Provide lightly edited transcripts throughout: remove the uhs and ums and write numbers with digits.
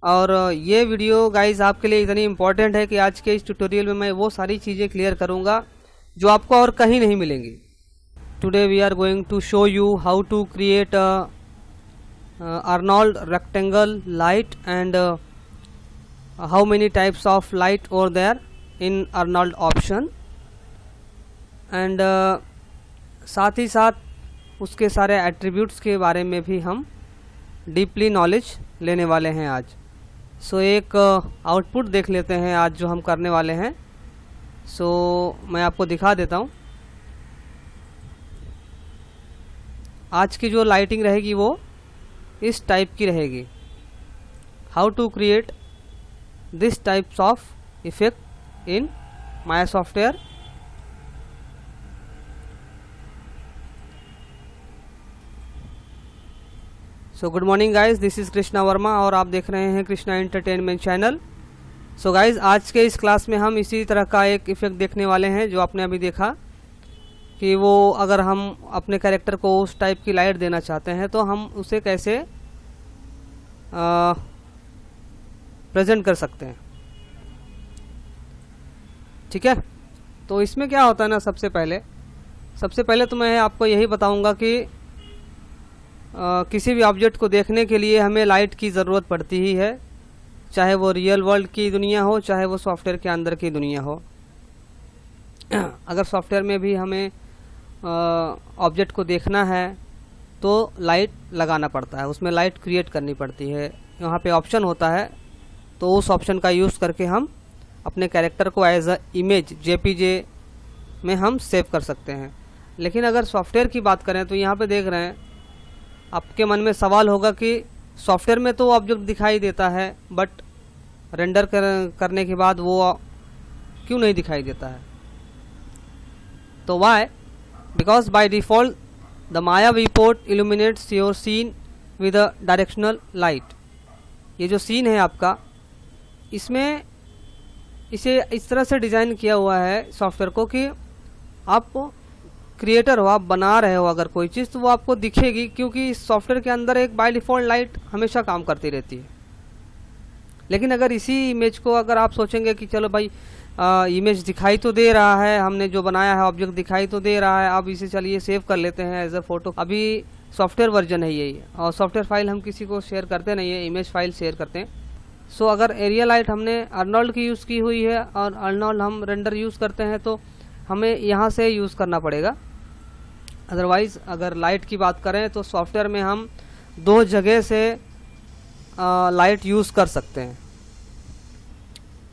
और ये video guys आपके लिए इतनी इम्पोर्टेंट है कि आज के इस ट्यूटोरियल में मैं वो सारी चीज़ें क्लियर करूँगा जो आपको और कहीं नहीं मिलेंगी। Today we are going to show you how to create Arnold rectangle light and how many types of light over there in Arnold option and साथ ही साथ उसके सारे एट्रीब्यूट्स के बारे में भी हम डीपली नॉलेज लेने वाले हैं आज। सो एक आउटपुट देख लेते हैं आज जो हम करने वाले हैं। सो मैं आपको दिखा देता हूँ। आज की जो लाइटिंग रहेगी वो इस टाइप की रहेगी। How to create this types of effect in Maya software. So good morning guys, this is Krishna Verma और आप देख रहे हैं Krishna entertainment channel. So guys आज के इस क्लास में हम इसी तरह का एक इफेक्ट देखने वाले हैं जो आपने अभी देखा कि वो अगर हम अपने कैरेक्टर को उस टाइप की लाइट देना चाहते हैं तो हम उसे कैसे प्रेजेंट कर सकते हैं। ठीक है, तो इसमें क्या होता है ना, सबसे पहले तो मैं आपको यही बताऊंगा कि किसी भी ऑब्जेक्ट को देखने के लिए हमें लाइट की ज़रूरत पड़ती ही है, चाहे वो रियल वर्ल्ड की दुनिया हो चाहे वो सॉफ्टवेयर के अंदर की दुनिया हो। अगर सॉफ्टवेयर में भी हमें ऑब्जेक्ट को देखना है तो लाइट लगाना पड़ता है, उसमें लाइट क्रिएट करनी पड़ती है। यहाँ पे ऑप्शन होता है तो उस ऑप्शन का यूज़ करके हम अपने कैरेक्टर को एज अ इमेज जेपीजे में हम सेव कर सकते हैं। लेकिन अगर सॉफ्टवेयर की बात करें तो यहाँ पे देख रहे हैं, आपके मन में सवाल होगा कि सॉफ्टवेयर में तो ऑब्जेक्ट दिखाई देता है बट रेंडर करने के बाद वो क्यों नहीं दिखाई देता है। तो Y? Because by default the Maya viewport illuminates your scene with a directional light। ये जो सीन है आपका, इसमें इसे इस तरह से डिज़ाइन किया हुआ है सॉफ्टवेयर को कि आप क्रिएटर हो, आप बना रहे हो अगर कोई चीज़ तो वो आपको दिखेगी, क्योंकि इस सॉफ्टवेयर के अंदर एक बाय डिफ़ॉल्ट लाइट हमेशा काम करती रहती है। लेकिन अगर इसी इमेज को अगर आप सोचेंगे कि चलो भाई इमेज दिखाई तो दे रहा है, हमने जो बनाया है ऑब्जेक्ट दिखाई तो दे रहा है, अब इसे चलिए सेव कर लेते हैं एज अ फोटो। अभी सॉफ्टवेयर वर्जन है यही, और सॉफ्टवेयर फाइल हम किसी को शेयर करते नहीं है, इमेज फाइल शेयर करते हैं। सो अगर एरिया लाइट हमने अर्नोल्ड की यूज़ की हुई है और अर्नोल्ड हम रेंडर यूज़ करते हैं तो हमें यहाँ से यूज़ करना पड़ेगा। अदरवाइज़ अगर लाइट की बात करें तो सॉफ्टवेयर में हम दो जगह से लाइट यूज़ कर सकते हैं।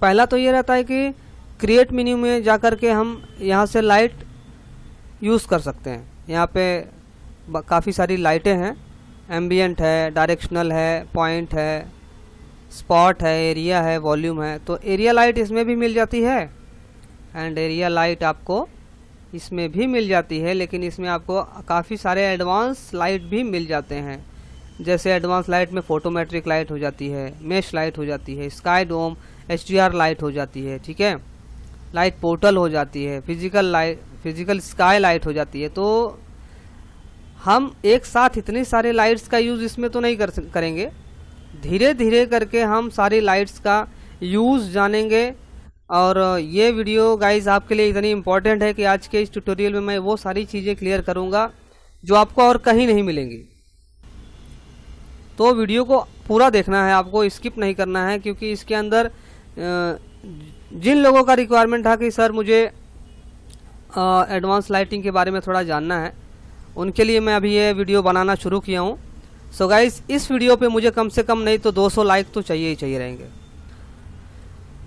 पहला तो ये रहता है कि क्रिएट मेन्यू में जाकर के हम यहाँ से लाइट यूज़ कर सकते हैं। यहाँ पे काफ़ी सारी लाइटें हैं, एम्बियंट है, डायरेक्शनल है, पॉइंट है, स्पॉट है, एरिया है, वॉल्यूम है। तो एरिया लाइट इसमें भी मिल जाती है एंड एरिया लाइट आपको इसमें भी मिल जाती है, लेकिन इसमें आपको काफ़ी सारे एडवांस लाइट भी मिल जाते हैं। जैसे एडवांस लाइट में फोटोमेट्रिक लाइट हो जाती है, मेश लाइट हो जाती है, स्काई डोम HDR लाइट हो जाती है, ठीक है, लाइट पोर्टल हो जाती है, फिजिकल स्काई लाइट हो जाती है। तो हम एक साथ इतनी सारे लाइट्स का यूज़ इसमें तो नहीं करेंगे, धीरे धीरे करके हम सारी लाइट्स का यूज़ जानेंगे। और ये वीडियो गाइज आपके लिए इतनी इम्पोर्टेंट है कि आज के इस ट्यूटोरियल में मैं वो सारी चीज़ें क्लियर करूँगा जो आपको और कहीं नहीं मिलेंगी। तो वीडियो को पूरा देखना है, आपको स्किप नहीं करना है, क्योंकि इसके अंदर जिन लोगों का रिक्वायरमेंट था कि सर मुझे एडवांस लाइटिंग के बारे में थोड़ा जानना है, उनके लिए मैं अभी ये वीडियो बनाना शुरू किया हूँ। सो गाइस इस वीडियो पे मुझे कम से कम नहीं तो 200 लाइक तो चाहिए ही चाहिए रहेंगे।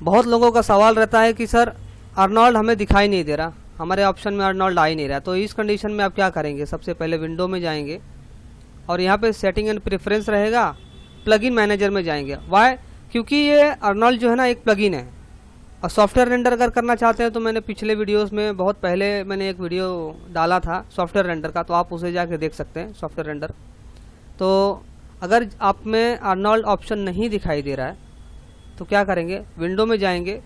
बहुत लोगों का सवाल रहता है कि सर अर्नोल्ड हमें दिखाई नहीं दे रहा, हमारे ऑप्शन में अर्नोल्ड आ ही नहीं रहा। तो इस कंडीशन में आप क्या करेंगे, सबसे पहले विंडो में जाएंगे और यहाँ पे सेटिंग एंड प्रेफरेंस रहेगा, प्लगइन मैनेजर में जाएंगे। वाई? क्योंकि ये अर्नोल्ड जो है ना एक प्लगइन है, और सॉफ्टवेयर रेंडर अगर करना चाहते हैं तो मैंने पिछले वीडियोस में बहुत पहले मैंने एक वीडियो डाला था सॉफ्टवेयर रेंडर का, तो आप उसे जाके देख सकते हैं सॉफ्टवेयर रेंडर। तो अगर आप में अर्नोल्ड ऑप्शन नहीं दिखाई दे रहा है तो क्या करेंगे, विंडो में जाएंगे,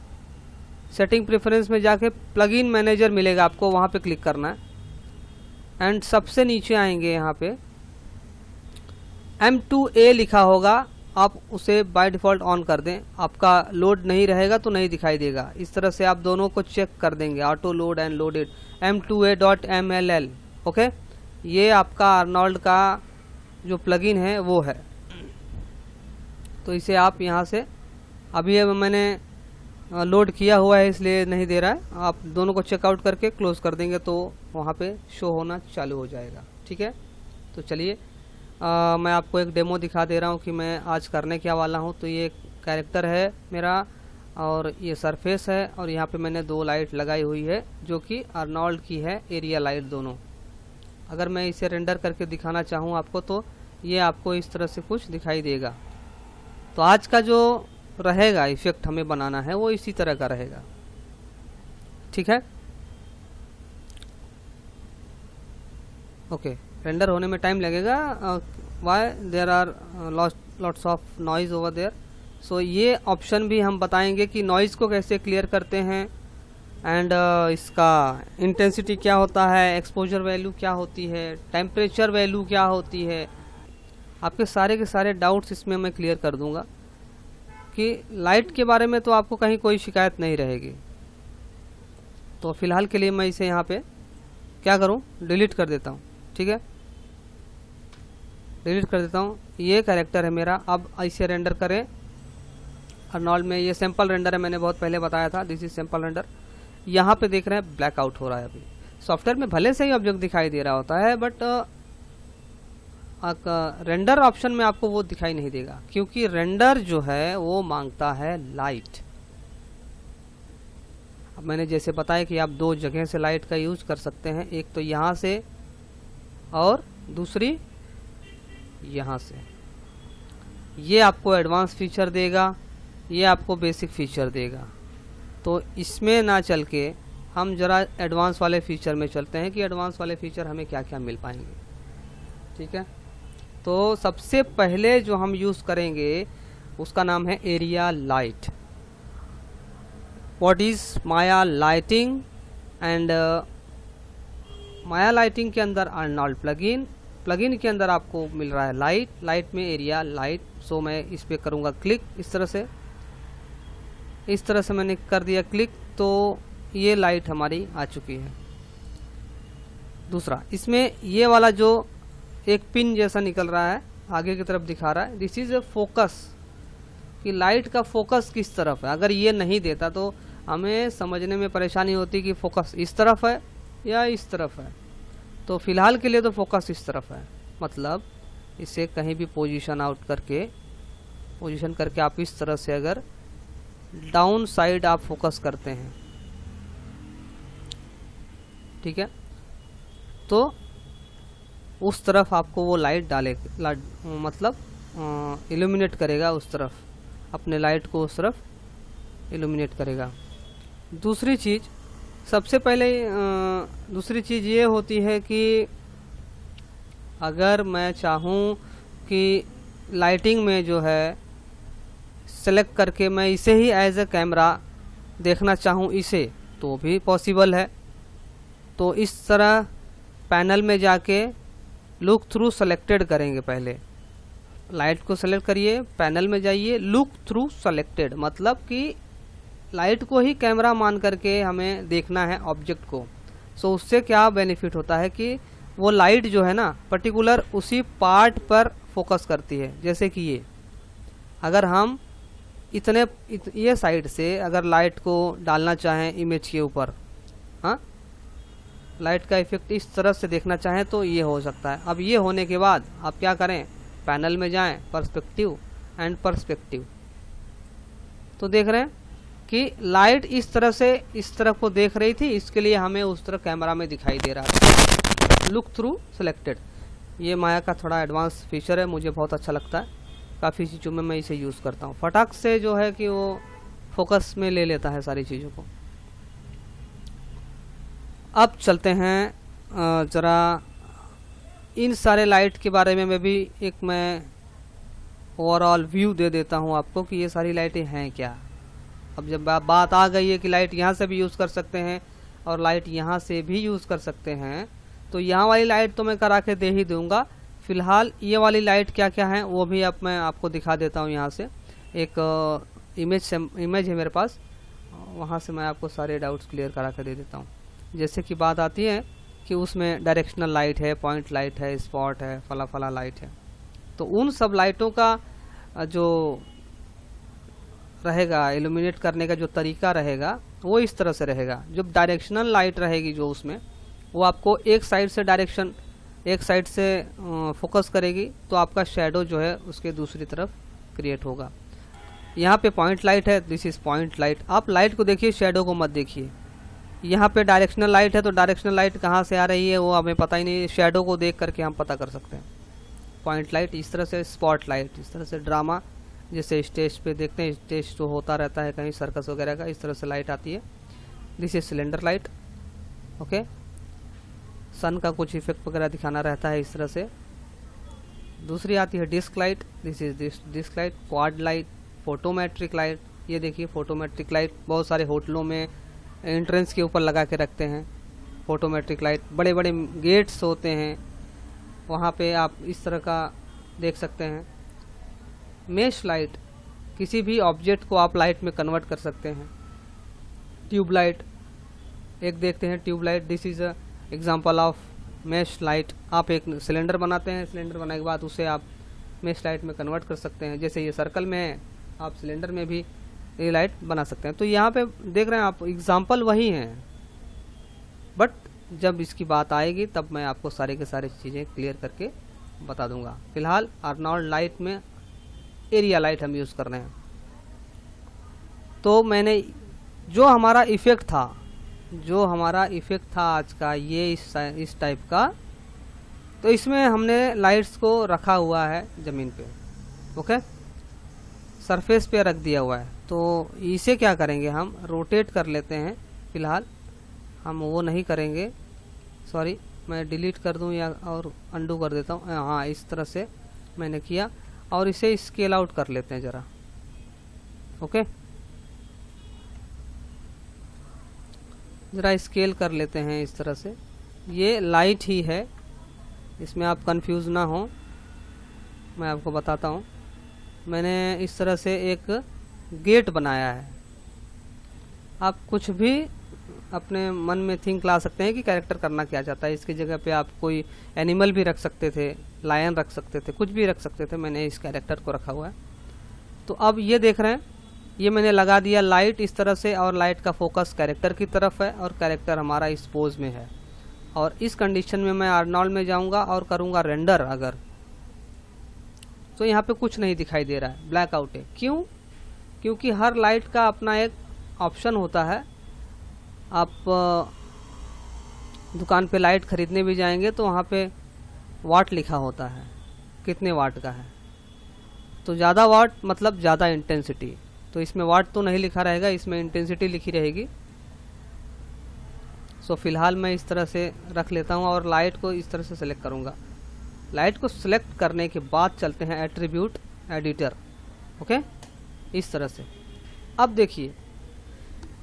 सेटिंग प्रेफरेंस में जाके प्लगइन मैनेजर मिलेगा आपको, वहाँ पे क्लिक करना है एंड सबसे नीचे आएंगे, यहाँ पे M2A लिखा होगा, आप उसे बाय डिफ़ॉल्ट ऑन कर दें, आपका लोड नहीं रहेगा तो नहीं दिखाई देगा। इस तरह से आप दोनों को चेक कर देंगे, auto load and loaded m2a.mll। Okay, ये आपका आर्नोल्ड का जो प्लगइन है वो है। तो इसे आप यहाँ से, अभी मैंने लोड किया हुआ है इसलिए नहीं दे रहा है, आप दोनों को चेकआउट करके क्लोज कर देंगे तो वहाँ पे शो होना चालू हो जाएगा। ठीक है, तो चलिए मैं आपको एक डेमो दिखा दे रहा हूँ कि मैं आज करने क्या वाला हूँ। तो ये कैरेक्टर है मेरा और ये सरफेस है और यहाँ पे मैंने दो लाइट लगाई हुई है जो कि आर्नोल्ड की है, एरिया लाइट दोनों। अगर मैं इसे रेंडर करके दिखाना चाहूँ आपको तो ये आपको इस तरह से कुछ दिखाई देगा। तो आज का जो रहेगा इफेक्ट हमें बनाना है वो इसी तरह का रहेगा। ठीक है, ओके। रेंडर होने में टाइम लगेगा, why there are lots of noise over there. So ये ऑप्शन भी हम बताएंगे कि नॉइज़ को कैसे क्लियर करते हैं एंड इसका इंटेंसिटी क्या होता है, एक्सपोजर वैल्यू क्या होती है, टेम्परेचर वैल्यू क्या होती है। आपके सारे के सारे डाउट्स इसमें मैं क्लियर कर दूंगा कि लाइट के बारे में तो आपको कहीं कोई शिकायत नहीं रहेगी। तो फिलहाल के लिए मैं इसे यहाँ पे क्या करूँ, डिलीट कर देता हूँ। ठीक है, डिलीट कर देता हूँ। ये कैरेक्टर है मेरा। अब इसे रेंडर करें आर्नोल्ड में। ये सैंपल रेंडर है, मैंने बहुत पहले बताया था, दिस इज सैंपल रेंडर। यहाँ पे देख रहे हैं ब्लैकआउट हो रहा है। अभी सॉफ्टवेयर में भले से ही ऑब्जेक्ट दिखाई दे रहा होता है बट रेंडर ऑप्शन में आपको वो दिखाई नहीं देगा क्योंकि रेंडर जो है वो मांगता है लाइट। अब मैंने जैसे बताया कि आप दो जगह से लाइट का यूज कर सकते हैं, एक तो यहाँ से और दूसरी यहाँ से। ये आपको एडवांस फीचर देगा, ये आपको बेसिक फीचर देगा। तो इसमें ना चल के हम जरा एडवांस वाले फीचर में चलते हैं कि एडवांस वाले फीचर हमें क्या क्या मिल पाएंगे। ठीक है, तो सबसे पहले जो हम यूज़ करेंगे उसका नाम है area light. What is Maya lighting and Maya lighting के अंदर आर्नोल्ड प्लगइन के अंदर आपको मिल रहा है लाइट में एरिया लाइट। सो मैं इस पर करूँगा क्लिक, इस तरह से मैंने कर दिया क्लिक तो ये लाइट हमारी आ चुकी है। दूसरा, इसमें ये वाला जो एक पिन जैसा निकल रहा है आगे की तरफ दिखा रहा है, दिस इज ए फोकस, कि लाइट का फोकस किस तरफ है। अगर ये नहीं देता तो हमें समझने में परेशानी होती कि फोकस इस तरफ है या इस तरफ है। तो फिलहाल के लिए तो फोकस इस तरफ है, मतलब इसे कहीं भी पोजीशन करके आप इस तरह से अगर डाउन साइड आप फोकस करते हैं, ठीक है, तो उस तरफ आपको वो लाइट मतलब इल्यूमिनेट करेगा, उस तरफ अपने लाइट को उस तरफ इल्यूमिनेट करेगा। दूसरी चीज़, सबसे पहले दूसरी चीज़ ये होती है कि अगर मैं चाहूँ कि लाइटिंग में जो है सेलेक्ट करके मैं इसे ही एज ए कैमरा देखना चाहूँ इसे, तो भी पॉसिबल है। तो इस तरह पैनल में जाके लुक थ्रू सेलेक्टेड करेंगे। पहले लाइट को सेलेक्ट करिए, पैनल में जाइए, लुक थ्रू सेलेक्टेड, मतलब कि लाइट को ही कैमरा मान करके हमें देखना है ऑब्जेक्ट को। सो उससे क्या बेनिफिट होता है कि वो लाइट जो है ना पर्टिकुलर उसी पार्ट पर फोकस करती है। जैसे कि ये अगर हम ये साइड से अगर लाइट को डालना चाहें इमेज के ऊपर, हाँ, लाइट का इफेक्ट इस तरफ से देखना चाहें तो ये हो सकता है। अब ये होने के बाद आप क्या करें, पैनल में जाएं, पर्सपेक्टिव एंड पर्सपेक्टिव, तो देख रहे हैं कि लाइट इस तरह से इस तरफ को देख रही थी, इसके लिए हमें उस तरफ कैमरा में दिखाई दे रहा है। लुक थ्रू सेलेक्टेड, ये माया का थोड़ा एडवांस फीचर है, मुझे बहुत अच्छा लगता है। काफ़ी चीज़ों में मैं इसे यूज़ करता हूँ। फटाक से जो है कि वो फोकस में ले लेता है सारी चीज़ों को। अब चलते हैं ज़रा इन सारे लाइट के बारे में भी मैं ओवरऑल व्यू दे देता हूँ आपको कि ये सारी लाइटें हैं क्या। अब जब बात आ गई है कि लाइट यहाँ से भी यूज़ कर सकते हैं और लाइट यहाँ से भी यूज़ कर सकते हैं, तो यहाँ वाली लाइट तो मैं करा के दे ही दूँगा। फ़िलहाल ये वाली लाइट क्या क्या है वो भी अब मैं आपको दिखा देता हूँ। यहाँ से एक इमेज है मेरे पास, वहाँ से मैं आपको सारे डाउट्स क्लियर करा कर दे देता हूँ। जैसे कि बात आती है कि उसमें डायरेक्शनल लाइट है, पॉइंट लाइट है, स्पॉट है, फला फला लाइट है। तो उन सब लाइटों का जो रहेगा इल्यूमिनेट करने का जो तरीका रहेगा वो इस तरह से रहेगा। जब डायरेक्शनल लाइट रहेगी जो उसमें, वो आपको एक साइड से फोकस करेगी, तो आपका शेडो जो है उसके दूसरी तरफ क्रिएट होगा। यहाँ पे पॉइंट लाइट है, दिस इज पॉइंट लाइट। आप लाइट को देखिए, शेडो को मत देखिए। यहाँ पे डायरेक्शनल लाइट है, तो डायरेक्शनल लाइट कहाँ से आ रही है वो हमें पता ही नहीं, शेडो को देख करके हम पता कर सकते हैं। पॉइंट लाइट इस तरह से, स्पॉट लाइट इस तरह से, ड्रामा जैसे स्टेज पे देखते हैं, स्टेज जो होता रहता है कहीं सर्कस वगैरह का, इस तरह से लाइट आती है। This is cylinder light. Okay, sun का कुछ इफेक्ट वगैरह दिखाना रहता है इस तरह से। दूसरी आती है disc light, this is disc light. Quad light, photometric light, ये देखिए फोटोमेट्रिक लाइट बहुत सारे होटलों में एंट्रेंस के ऊपर लगा के रखते हैं। फोटोमेट्रिक लाइट, बड़े बड़े गेट्स होते हैं वहाँ पे आप इस तरह का देख सकते हैं। मेश लाइट, किसी भी ऑब्जेक्ट को आप लाइट में कन्वर्ट कर सकते हैं। ट्यूब लाइट, एक देखते हैं tube light, this is a example of mesh light. आप एक सिलेंडर बनाते हैं, सिलेंडर बनाने के बाद उसे आप मेश लाइट में कन्वर्ट कर सकते हैं। जैसे ये सर्कल में है, आप सिलेंडर में भी ये लाइट बना सकते हैं। तो यहाँ पे देख रहे हैं आप, एग्जांपल वही हैं, बट जब इसकी बात आएगी तब मैं आपको सारे के सारे चीज़ें क्लियर करके बता दूंगा। फिलहाल आर्नोल्ड लाइट में एरिया लाइट हम यूज़ कर रहे हैं। तो मैंने जो हमारा इफ़ेक्ट था आज का, ये इस टाइप का, तो इसमें हमने लाइट्स को रखा हुआ है ज़मीन पे। ओके, सरफेस पे रख दिया हुआ है। तो इसे क्या करेंगे, हम रोटेट कर लेते हैं। फिलहाल हम वो नहीं करेंगे, सॉरी, मैं डिलीट कर दूं या और अंडू कर देता हूं। हाँ, इस तरह से मैंने किया, और इसे स्केल आउट कर लेते हैं ज़रा। ओके, ज़रा स्केल कर लेते हैं इस तरह से। ये लाइट ही है, इसमें आप कंफ्यूज ना हो, मैं आपको बताता हूँ। मैंने इस तरह से एक गेट बनाया है। आप कुछ भी अपने मन में थिंक ला सकते हैं कि कैरेक्टर करना क्या चाहता है। इसकी जगह पे आप कोई एनिमल भी रख सकते थे, लायन रख सकते थे, कुछ भी रख सकते थे। मैंने इस कैरेक्टर को रखा हुआ है। तो अब ये देख रहे हैं, ये मैंने लगा दिया लाइट इस तरह से, और लाइट का फोकस कैरेक्टर की तरफ है, और कैरेक्टर हमारा इस पोज में है। और इस कंडीशन में मैं आर्नोल्ड में जाऊंगा और करूंगा रेंडर अगर, तो यहाँ पे कुछ नहीं दिखाई दे रहा है, ब्लैक आउट है। क्यों? क्योंकि हर लाइट का अपना एक ऑप्शन होता है। आप दुकान पे लाइट खरीदने भी जाएंगे तो वहाँ पे वाट लिखा होता है, कितने वाट का है। तो ज़्यादा वाट मतलब ज़्यादा इंटेंसिटी, तो इसमें वाट तो नहीं लिखा रहेगा, इसमें इंटेंसिटी लिखी रहेगी। सो फिलहाल मैं इस तरह से रख लेता हूँ और लाइट को इस तरह से सेलेक्ट करूँगा। लाइट को सिलेक्ट करने के बाद चलते हैं एट्रीब्यूट एडिटर। ओके, इस तरह से। अब देखिए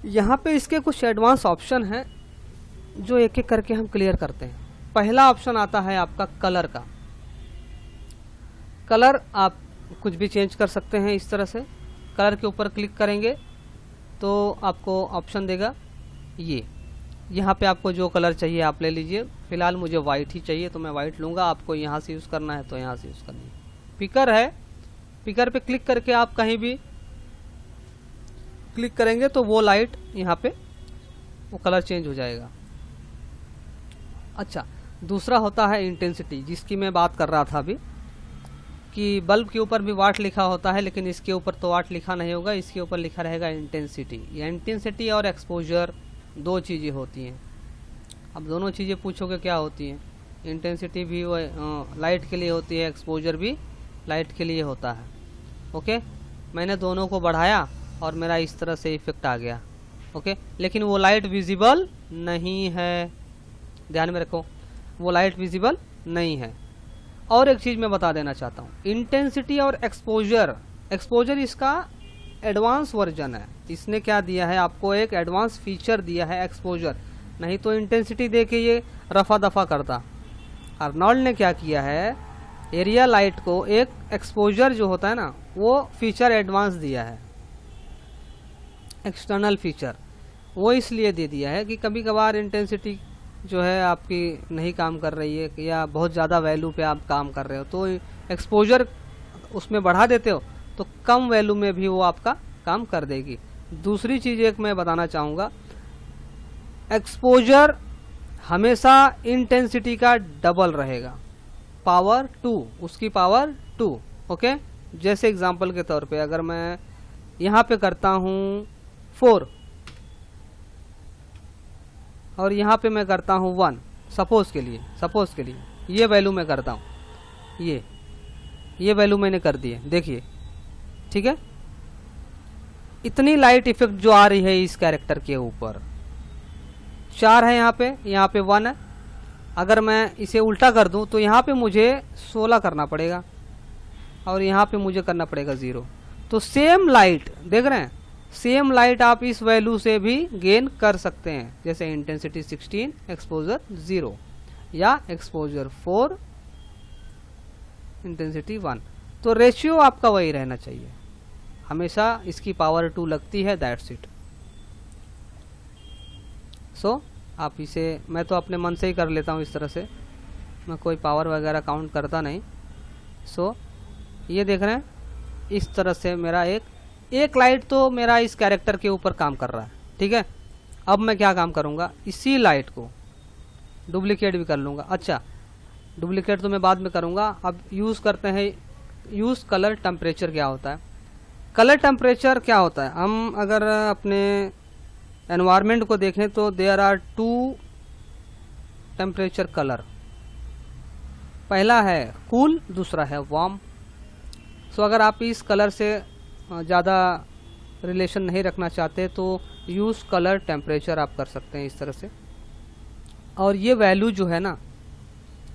यहाँ पे इसके कुछ एडवांस ऑप्शन हैं जो एक एक करके हम क्लियर करते हैं। पहला ऑप्शन आता है आपका कलर का। कलर आप कुछ भी चेंज कर सकते हैं इस तरह से। कलर के ऊपर क्लिक करेंगे तो आपको ऑप्शन देगा ये, यहाँ पे आपको जो कलर चाहिए आप ले लीजिए। फिलहाल मुझे वाइट ही चाहिए तो मैं वाइट लूँगा। आपको यहाँ से यूज़ करना है तो यहाँ से यूज़ करनी है। पिकर है, पिकर पे क्लिक करके आप कहीं भी क्लिक करेंगे तो वो लाइट यहाँ पे वो कलर चेंज हो जाएगा। अच्छा, दूसरा होता है इंटेंसिटी, जिसकी मैं बात कर रहा था अभी, कि बल्ब के ऊपर भी वाट लिखा होता है, लेकिन इसके ऊपर तो वाट लिखा नहीं होगा, इसके ऊपर लिखा रहेगा इंटेंसिटी। ये इंटेंसिटी और एक्सपोजर दो चीज़ें होती हैं। अब दोनों चीज़ें पूछोगे क्या होती हैं? इंटेंसिटी भी लाइट के लिए होती है, एक्सपोजर भी लाइट के लिए होता है। ओके, मैंने दोनों को बढ़ाया और मेरा इस तरह से इफेक्ट आ गया। ओके, लेकिन वो लाइट विजिबल नहीं है, ध्यान में रखो, वो लाइट विजिबल नहीं है। और एक चीज़ मैं बता देना चाहता हूँ, इंटेंसिटी और एक्सपोजर, एक्सपोजर इसका एडवांस वर्जन है। इसने क्या दिया है आपको, एक एडवांस फीचर दिया है एक्सपोजर। नहीं तो इंटेंसिटी दे के ये रफा दफा करता। आर्नोल्ड ने क्या किया है, एरिया लाइट को एक एक्सपोजर जो होता है ना, वो फीचर एडवांस दिया है, एक्सटर्नल फीचर वो इसलिए दे दिया है कि कभी कभार इंटेंसिटी जो है आपकी नहीं काम कर रही है या बहुत ज़्यादा वैल्यू पे आप काम कर रहे हो, तो एक्सपोजर उसमें बढ़ा देते हो तो कम वैल्यू में भी वो आपका काम कर देगी। दूसरी चीज़ एक मैं बताना चाहूँगा, एक्सपोजर हमेशा इंटेंसिटी का डबल रहेगा, पावर 2, उसकी पावर 2। ओके, जैसे एग्जांपल के तौर पे अगर मैं यहाँ पे करता हूँ 4 और यहाँ पे मैं करता हूँ 1, सपोज के लिए ये वैल्यू मैं करता हूँ, ये वैल्यू मैंने कर दी है, देखिए ठीक है। इतनी लाइट इफेक्ट जो आ रही है इस कैरेक्टर के ऊपर, 4 है यहाँ पे 1 है। अगर मैं इसे उल्टा कर दूं तो यहाँ पे मुझे 16 करना पड़ेगा और यहाँ पे मुझे करना पड़ेगा 0। तो सेम लाइट देख रहे हैं, सेम लाइट आप इस वैल्यू से भी गेन कर सकते हैं, जैसे इंटेंसिटी 16, एक्सपोजर 0 या एक्सपोजर 4, इंटेंसिटी 1। तो रेशियो आपका वही रहना चाहिए, हमेशा इसकी पावर 2 लगती है, दैट्स इट। सो आप इसे, मैं तो अपने मन से ही कर लेता हूँ इस तरह से, मैं कोई पावर वगैरह काउंट करता नहीं। सो ये देख रहे हैं, इस तरह से मेरा एक लाइट तो मेरा इस कैरेक्टर के ऊपर काम कर रहा है, ठीक है। अब मैं क्या काम करूँगा, इसी लाइट को डुप्लीकेट भी कर लूँगा। अच्छा, डुप्लीकेट तो मैं बाद में करूँगा, अब यूज़ करते हैं, यूज़ कलर टेम्परेचर। क्या होता है कलर टेम्परेचर? क्या होता है, हम अगर अपने एनवायरनमेंट को देखें तो देयर आर 2 टेम्परेचर कलर, पहला है कूल, दूसरा है वार्म। सो अगर आप इस कलर से ज़्यादा रिलेशन नहीं रखना चाहते तो यूज़ कलर टेम्परेचर आप कर सकते हैं इस तरह से। और ये वैल्यू जो है ना,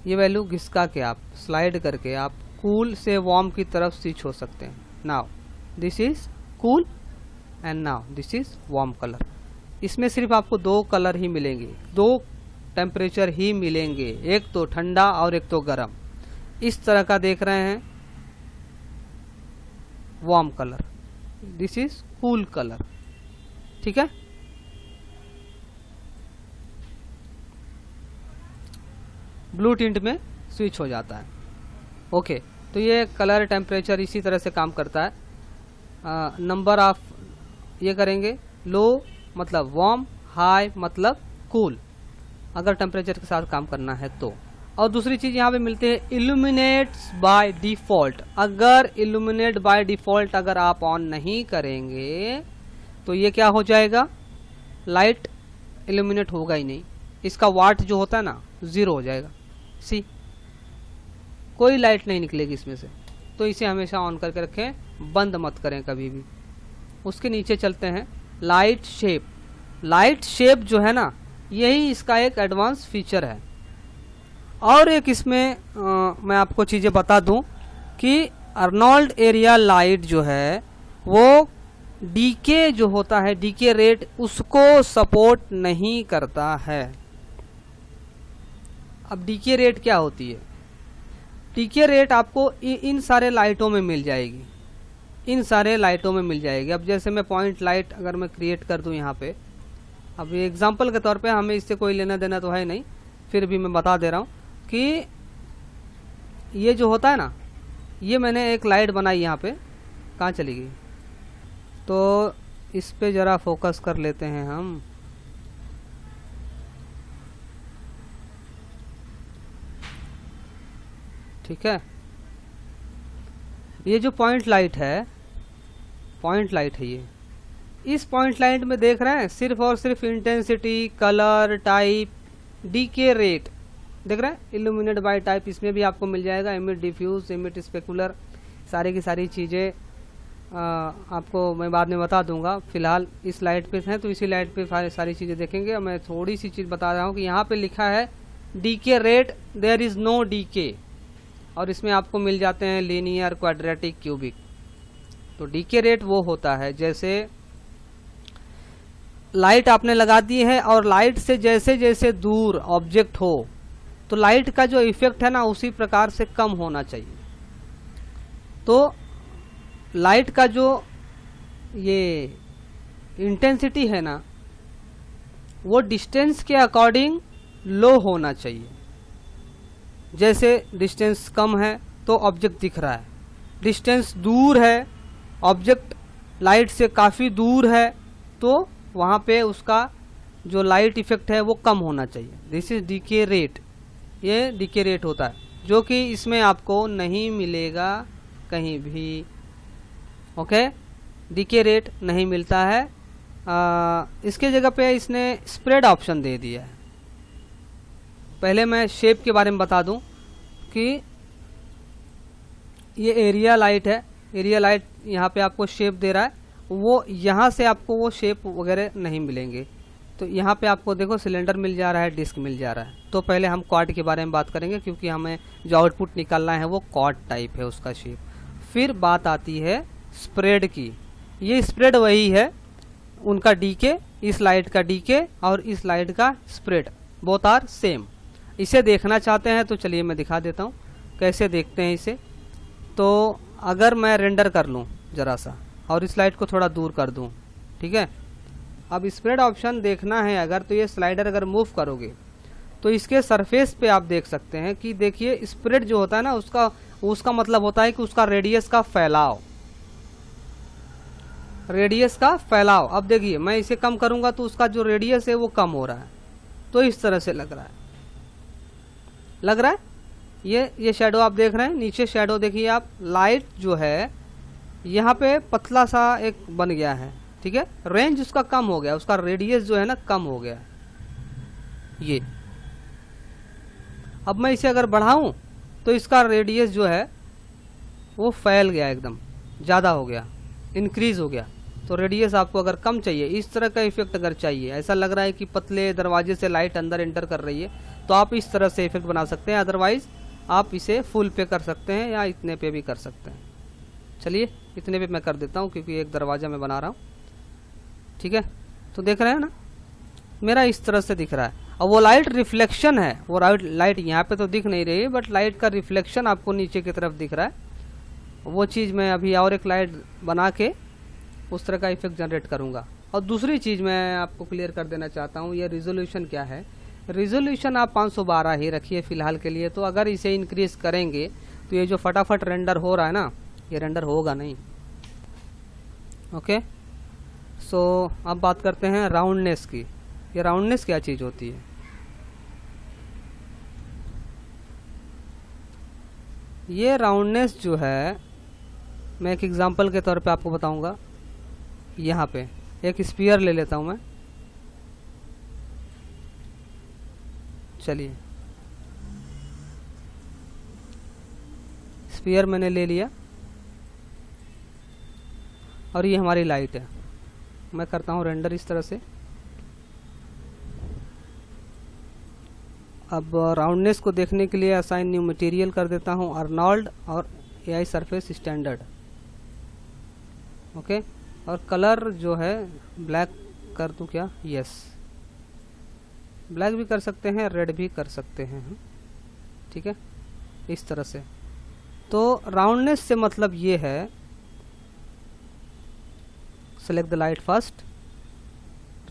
ये वैल्यू घिसका के आप स्लाइड करके आप कूल से वार्म की तरफ स्विच हो सकते हैं। Now this is cool and now this is warm colour. इसमें सिर्फ आपको 2 कलर ही मिलेंगे, 2 टेम्परेचर ही मिलेंगे, एक तो ठंडा और एक तो गर्म। इस तरह का देख रहे हैं warm colour, this is cool colour, ठीक है। ब्लू टिंट में स्विच हो जाता है। ओके, तो ये कलर टेम्परेचर इसी तरह से काम करता है। नंबर ऑफ ये करेंगे, लो मतलब वार्म, हाई मतलब कूल, अगर टेम्परेचर के साथ काम करना है तो। और दूसरी चीज यहाँ पे मिलते हैं इल्यूमिनेट्स बाय डिफॉल्ट। अगर इल्यूमिनेट बाय डिफॉल्ट अगर आप ऑन नहीं करेंगे तो ये क्या हो जाएगा, लाइट इल्यूमिनेट होगा ही नहीं, इसका वाट जो होता है ना 0 हो जाएगा। सी, कोई लाइट नहीं निकलेगी इसमें से, तो इसे हमेशा ऑन करके रखें, बंद मत करें कभी भी। उसके नीचे चलते हैं, लाइट शेप। लाइट शेप जो है ना, यही इसका एक एडवांस फीचर है। और एक इसमें मैं आपको चीज़ें बता दूं कि अर्नोल्ड एरिया लाइट जो है वो डीके जो होता है, डीके रेट, उसको सपोर्ट नहीं करता है। अब डीके रेट क्या होती है? डीके रेट आपको इन सारे लाइटों में मिल जाएगी, इन सारे लाइटों में मिल जाएगी। अब जैसे मैं पॉइंट लाइट अगर मैं क्रिएट कर दूं यहाँ पे, अब ये एग्जांपल के तौर पे, हमें इससे कोई लेना देना तो है नहीं, फिर भी मैं बता दे रहा हूँ कि ये जो होता है ना, ये मैंने एक लाइट बनाई यहाँ पे, कहाँ चली गई, तो इस पे ज़रा फोकस कर लेते हैं हम। ठीक है, ये जो पॉइंट लाइट है, पॉइंट लाइट है ये, इस पॉइंट लाइट में देख रहे हैं सिर्फ और सिर्फ intensity, colour, type, decay rate देख रहे हैं, इल्यूमिनेट बाय टाइप इसमें भी आपको मिल जाएगा, इमिट डिफ्यूज, इमिट स्पेकुलर, सारी की सारी चीज़ें आपको मैं बाद में बता दूंगा। फिलहाल इस लाइट पे हैं तो इसी लाइट पे सारी चीज़ें देखेंगे। मैं थोड़ी सी चीज़ बता रहा हूँ कि यहाँ पे लिखा है decay rate, there is no decay, और इसमें आपको मिल जाते हैं लीनियर, क्वाड्रेटिक, क्यूबिक। तो डीके रेट वो होता है जैसे लाइट आपने लगा दी है और लाइट से जैसे जैसे दूर ऑब्जेक्ट हो तो लाइट का जो इफेक्ट है ना उसी प्रकार से कम होना चाहिए। तो लाइट का जो ये इंटेंसिटी है ना वो डिस्टेंस के अकॉर्डिंग लो होना चाहिए। जैसे डिस्टेंस कम है तो ऑब्जेक्ट दिख रहा है, डिस्टेंस दूर है, ऑब्जेक्ट लाइट से काफ़ी दूर है, तो वहाँ पे उसका जो लाइट इफेक्ट है वो कम होना चाहिए। दिस इज डीके रेट, ये डीके रेट होता है जो कि इसमें आपको नहीं मिलेगा कहीं भी। ओके, डीके रेट नहीं मिलता है। इसके जगह पे इसने स्प्रेड ऑप्शन दे दिया है। पहले मैं शेप के बारे में बता दूं कि ये एरिया लाइट है, एरिया लाइट यहाँ पे आपको शेप दे रहा है, वो यहाँ से आपको वो शेप वगैरह नहीं मिलेंगे। तो यहाँ पे आपको देखो सिलेंडर मिल जा रहा है, डिस्क मिल जा रहा है। तो पहले हम क्वाड के बारे में बात करेंगे क्योंकि हमें जो आउटपुट निकालना है वो क्वाड टाइप है उसका शेप। फिर बात आती है स्प्रेड की। ये स्प्रेड वही है, उनका डीके, इस लाइट का डीके और इस लाइट का स्प्रेड बोथ आर सेम। इसे देखना चाहते हैं तो चलिए मैं दिखा देता हूँ कैसे देखते हैं इसे। तो अगर मैं रेंडर कर लूँ ज़रा सा और इस लाइट को थोड़ा दूर कर दूँ, ठीक है। अब स्प्रेड ऑप्शन देखना है अगर, तो ये स्लाइडर अगर मूव करोगे तो इसके सरफेस पे आप देख सकते हैं कि देखिए स्प्रेड जो होता है ना उसका मतलब होता है कि उसका रेडियस का फैलाव, रेडियस का फैलाव। अब देखिए मैं इसे कम करूंगा तो उसका जो रेडियस है वो कम हो रहा है। तो इस तरह से लग रहा है ये शेडो आप देख रहे हैं, नीचे शेडो देखिए आप, लाइट जो है यहाँ पे पतला सा एक बन गया है, ठीक है। रेंज उसका कम हो गया, उसका रेडियस जो है ना कम हो गया ये। अब मैं इसे अगर बढ़ाऊं तो इसका रेडियस जो है वो फैल गया, एकदम ज़्यादा हो गया, इंक्रीज हो गया। तो रेडियस आपको अगर कम चाहिए, इस तरह का इफेक्ट अगर चाहिए, ऐसा लग रहा है कि पतले दरवाजे से लाइट अंदर एंटर कर रही है, तो आप इस तरह से इफेक्ट बना सकते हैं। अदरवाइज आप इसे फुल पे कर सकते हैं या इतने पे भी कर सकते हैं। चलिए इतने पे मैं कर देता हूँ क्योंकि एक दरवाज़ा मैं बना रहा हूँ, ठीक है। तो देख रहे हैं ना मेरा इस तरह से दिख रहा है। और वो लाइट रिफ्लेक्शन है, वो लाइट यहाँ पे तो दिख नहीं रही है, बट लाइट का रिफ्लेक्शन आपको नीचे की तरफ दिख रहा है। वो चीज़ मैं अभी और एक लाइट बना के उस तरह का इफेक्ट जनरेट करूँगा। और दूसरी चीज़ मैं आपको क्लियर कर देना चाहता हूँ, ये रिजोल्यूशन क्या है। रिजोल्यूशन आप 512 ही रखिए फ़िलहाल के लिए। तो अगर इसे इंक्रीज़ करेंगे तो ये जो फटाफट रेंडर हो रहा है ना, ये रेंडर होगा नहीं। ओके, सो अब बात करते हैं राउंडनेस की। ये राउंडनेस क्या चीज़ होती है? ये राउंडनेस जो है मैं एक एग्जांपल के तौर पे आपको बताऊंगा। यहाँ पे एक स्फीयर ले लेता हूँ मैं, चलिए स्फीयर मैंने ले लिया और ये हमारी लाइट है। मैं करता हूँ रेंडर इस तरह से। अब राउंडनेस को देखने के लिए असाइन न्यू मटेरियल कर देता हूँ अर्नोल्ड और एआई सरफेस स्टैंडर्ड। ओके, और कलर जो है ब्लैक कर दूँ क्या? यस, ब्लैक भी कर सकते हैं, रेड भी कर सकते हैं, ठीक है, इस तरह से। तो राउंडनेस से मतलब ये है, select the light first.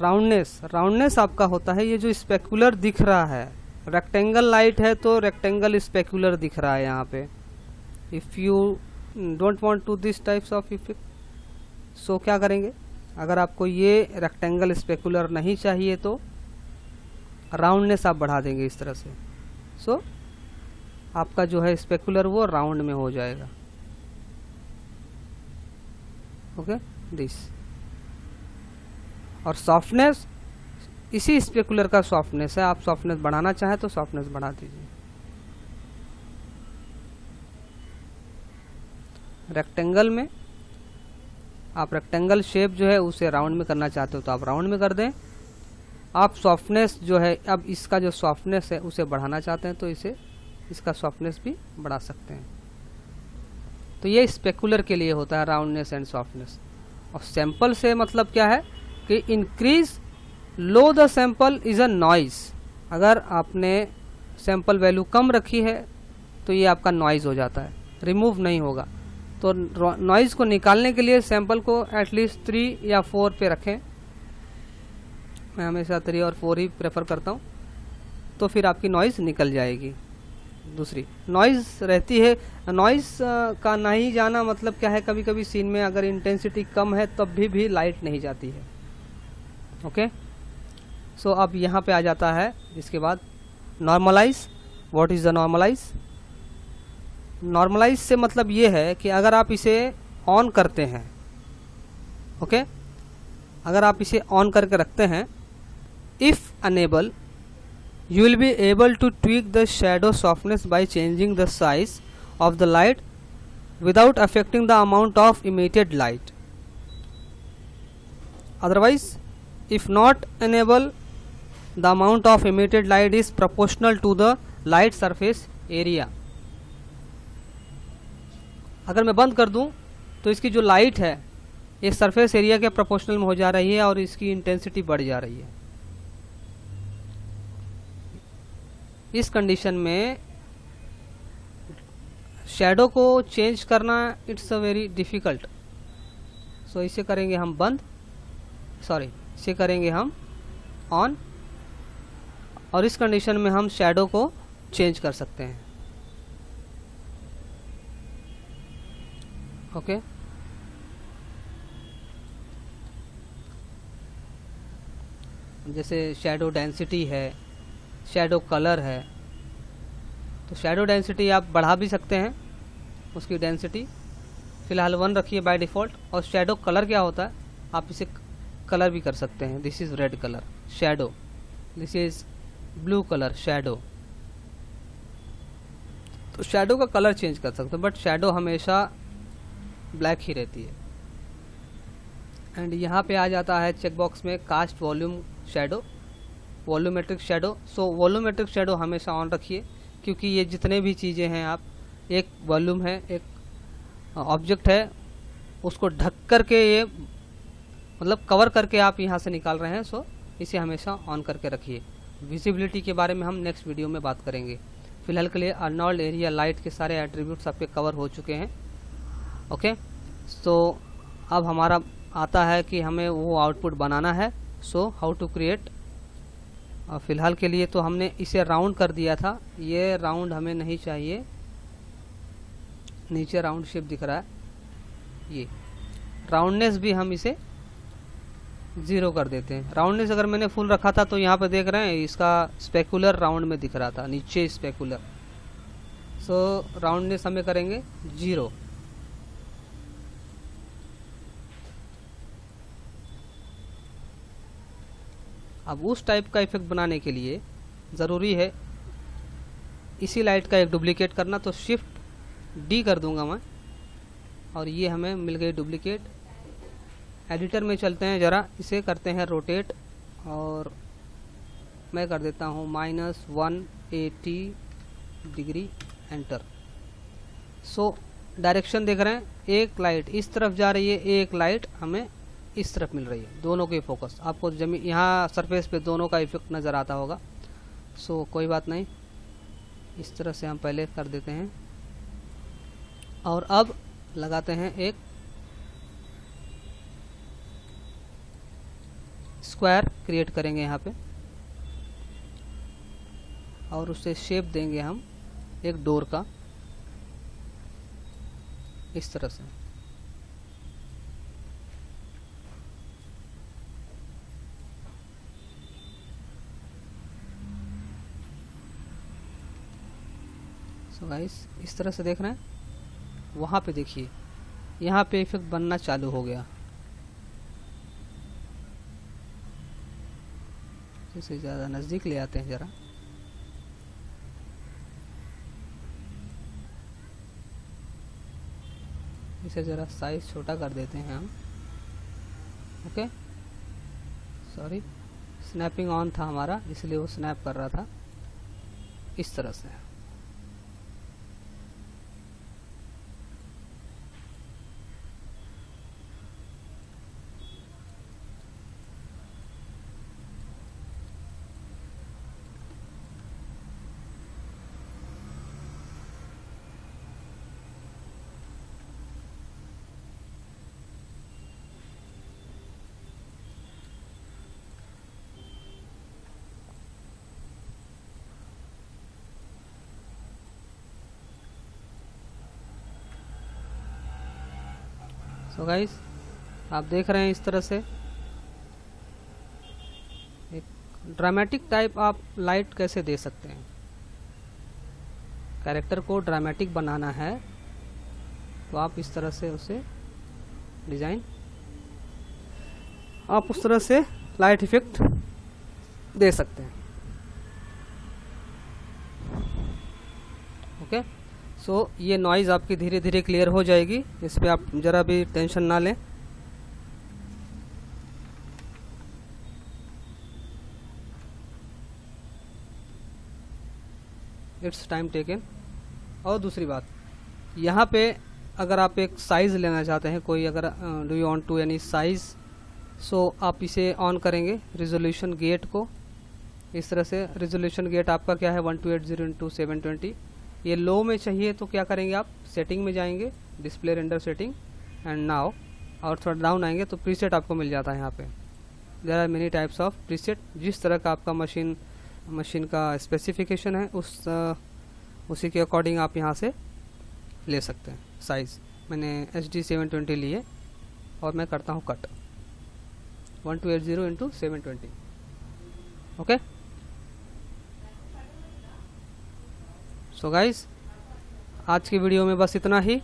Roundness आपका होता है ये जो स्पेकुलर दिख रहा है, रेक्टेंगल लाइट है तो रेक्टेंगल स्पेकुलर दिख रहा है यहाँ पे। If you don't want to this types of effect, so क्या करेंगे, अगर आपको ये रेक्टेंगल स्पेकुलर नहीं चाहिए तो राउंडनेस आप बढ़ा देंगे इस तरह से। सो आपका जो है स्पेकुलर वो राउंड में हो जाएगा। Okay, this. और सॉफ्टनेस इसी स्पेकुलर का सॉफ्टनेस है, आप सॉफ्टनेस बढ़ाना चाहे तो सॉफ्टनेस बढ़ा दीजिए। रेक्टेंगल में आप रेक्टेंगल शेप जो है उसे राउंड में करना चाहते हो तो आप राउंड में कर दें। आप सॉफ्टनेस जो है, अब इसका जो सॉफ्टनेस है उसे बढ़ाना चाहते हैं तो इसका सॉफ्टनेस भी बढ़ा सकते हैं। तो ये स्पेकुलर के लिए होता है राउंडनेस एंड सॉफ्टनेस। और सैंपल से मतलब क्या है कि increase low the sample is a noise. अगर आपने सैंपल वैल्यू कम रखी है तो ये आपका नॉइज़ हो जाता है, रिमूव नहीं होगा। तो नॉइज़ को निकालने के लिए सैंपल को एटलीस्ट 3 या 4 पे रखें। मैं हमेशा 3 और 4 ही प्रेफर करता हूँ, तो फिर आपकी नॉइज़ निकल जाएगी। दूसरी नॉइज़ रहती है, नॉइज़ का नहीं जाना मतलब क्या है, कभी कभी सीन में अगर इंटेंसिटी कम है तब भी लाइट नहीं जाती है। ओके, सो अब यहाँ पे आ जाता है इसके बाद normalize. What is the normalize? Normalize से मतलब ये है कि अगर आप इसे ऑन करते हैं, ओके, अगर आप इसे ऑन करके रखते हैं, if enable you will be able to tweak the shadow softness by changing the size of the light without affecting the amount of emitted light. Otherwise, if not enable, the amount of emitted light is proportional to the light surface area. अगर मैं बंद कर दूं तो इसकी जो light है ये सरफेस एरिया के प्रोपोर्शनल में हो जा रही है और इसकी इंटेंसिटी बढ़ जा रही है। इस कंडीशन में शैडो को चेंज करना इट्स अ वेरी डिफ़िकल्ट। सो इसे करेंगे हम बंद, सॉरी इसे करेंगे हम ऑन, और इस कंडीशन में हम शैडो को चेंज कर सकते हैं। ओके, जैसे शैडो डेंसिटी है, शैडो कलर है, तो शैडो डेंसिटी आप बढ़ा भी सकते हैं, उसकी डेंसिटी फ़िलहाल 1 रखिए बाय डिफ़ॉल्ट। और शैडो कलर क्या होता है, आप इसे कलर भी कर सकते हैं। This is red colour shadow, this is blue colour shadow. तो शैडो का कलर चेंज कर सकते हैं, बट शैडो हमेशा ब्लैक ही रहती है। एंड यहाँ पे आ जाता है चेक बॉक्स में cast volume shadow, volumetric shadow. So volumetric shadow हमेशा ऑन रखिए, क्योंकि ये जितने भी चीज़ें हैं, आप एक वॉल्यूम है, एक ऑब्जेक्ट है, उसको ढक करके ये मतलब कवर करके आप यहाँ से निकाल रहे हैं। सो इसे हमेशा ऑन करके रखिए। विजिबिलिटी के बारे में हम नेक्स्ट वीडियो में बात करेंगे। फिलहाल के लिए अर्नोल्ड एरिया लाइट के सारे एट्रीब्यूट्स आपके कवर हो चुके हैं। ओके, सो अब हमारा आता है कि हमें वो आउटपुट बनाना है। So how to create. फ़िलहाल के लिए तो हमने इसे राउंड कर दिया था, ये राउंड हमें नहीं चाहिए। नीचे राउंड शेप दिख रहा है, ये राउंडनेस भी हम इसे 0 कर देते हैं। राउंडनेस अगर मैंने फुल रखा था तो यहाँ पे देख रहे हैं इसका स्पेकुलर राउंड में दिख रहा था, नीचे स्पेकुलर। सो राउंडनेस हमें करेंगे 0। अब उस टाइप का इफेक्ट बनाने के लिए ज़रूरी है इसी लाइट का एक डुप्लीकेट करना। तो शिफ्ट D कर दूंगा मैं, और ये हमें मिल गई डुप्लीकेट। एडिटर में चलते हैं, ज़रा इसे करते हैं रोटेट, और मैं कर देता हूँ -180 डिग्री, एंटर। सो डायरेक्शन देख रहे हैं, एक लाइट इस तरफ जा रही है, एक लाइट हमें इस तरफ मिल रही है। दोनों के फोकस आपको जमीन यहाँ सरफेस पे दोनों का इफेक्ट नज़र आता होगा। सो कोई बात नहीं, इस तरह से हम पहले कर देते हैं, और अब लगाते हैं एक स्क्वायर क्रिएट करेंगे यहाँ पे, और उससे शेप देंगे हम एक डोर का, इस तरह से। सो गाइस इस तरह से देख रहे हैं, वहाँ पे देखिए यहाँ पे इफेक्ट बनना चालू हो गया। इसे ज़्यादा नज़दीक ले आते हैं ज़रा, इसे ज़रा साइज छोटा कर देते हैं हम। ओके, सॉरी स्नैपिंग ऑन था हमारा, इसलिए वो स्नैप कर रहा था इस तरह से। सो गाइस आप देख रहे हैं इस तरह से एक ड्रामेटिक टाइप आप लाइट कैसे दे सकते हैं। कैरेक्टर को ड्रामेटिक बनाना है तो आप इस तरह से उसे डिज़ाइन आप उस तरह से लाइट इफेक्ट दे सकते हैं। ओके, सो ये नॉइज़ आपकी धीरे धीरे क्लियर हो जाएगी, इस पर आप ज़रा भी टेंशन ना लें। It's time taken. और दूसरी बात, यहाँ पे अगर आप एक साइज़ लेना चाहते हैं, कोई अगर do you want to any size, so आप इसे ऑन करेंगे रिजोल्यूशन गेट को। इस तरह से रिजोल्यूशन गेट आपका क्या है 1280x720। ये लो में चाहिए तो क्या करेंगे आप सेटिंग में जाएंगे, display render setting and now, और थोड़ा डाउन आएंगे तो प्रीसेट आपको मिल जाता है। यहाँ पे there are many types of preset, जिस तरह का आपका मशीन का स्पेसिफिकेशन है उसी के अकॉर्डिंग आप यहाँ से ले सकते हैं साइज़। मैंने HD720 लिए और मैं करता हूँ cut 1280x720। Okay, so guys आज की वीडियो में बस इतना ही।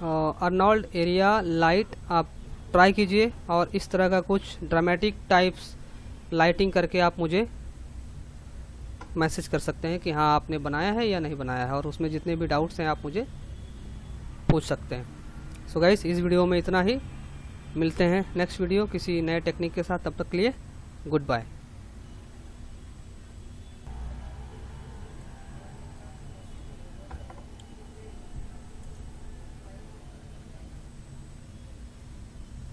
अर्नोल्ड एरिया लाइट आप ट्राई कीजिए और इस तरह का कुछ ड्रामेटिक टाइप्स लाइटिंग करके आप मुझे मैसेज कर सकते हैं कि हाँ आपने बनाया है या नहीं बनाया है, और उसमें जितने भी डाउट्स हैं आप मुझे पूछ सकते हैं। सो गाइस इस वीडियो में इतना ही, मिलते हैं नेक्स्ट वीडियो किसी नए टेक्निक के साथ, तब तक के लिए गुड बाय।